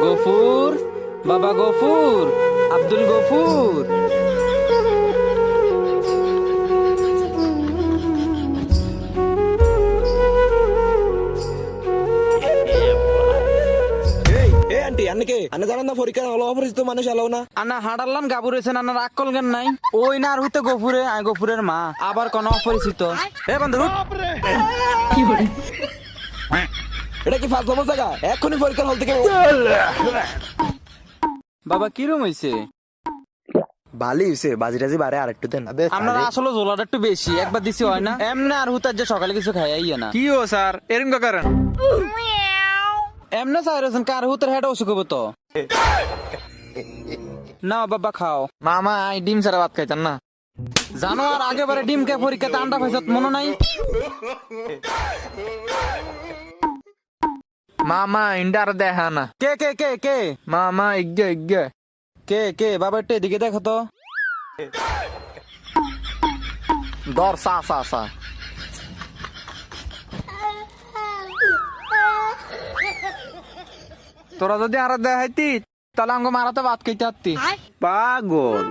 গফুর, বাবা গফুর, আব্দুল গফুর। আন্টি আন্নাকে আন্না জানান না পরীক্ষা হলো অপরিচিত মানুষ এলো না। আনা হাঁটারলাম গাবুরেছেন আনার আক্কল জ্ঞান নাই। ওই না আর হইতে গফুরে, আই গফুরের মা, আবার কোন অপরিচিত। এ বন্ধু এটা কি ফার্স্ট অবস্থা গা? এক্ষুনি পরীক্ষার হল থেকে বাবা কিরম হইছে? ভালোই হয়েছে, বাজি টাজি বাড়ে আর একটু দেন। আপনার আসলে জোলাটা একটু বেশি, একবার দিছি হয় না। এমনি আর হুতার যে সকালে কিছু খাইয়াই না। কি ও স্যার এরকম করেন? এমনি চাইছেন কার হুতার হেড অসুখ হবো তো। না বাবা খাও। মামা আই ডিম ছাড়া ভাত খাইতাম না। জানো আর আগে বারে ডিম কে পরীক্ষাতে আন্ডা খাইছত মনে নাই? মামা ইন্ডার দেখা না। কে কে কে কে মামা ইজ্ঞে ইজ্ঞে কে কে বাবা একটু এদিকে দেখো তো। দর সা সা সা। তোরা যদি আর দেখাইতি তাহলে আমাকে মারাতে ভাত খাইতে পারতি। পাগল।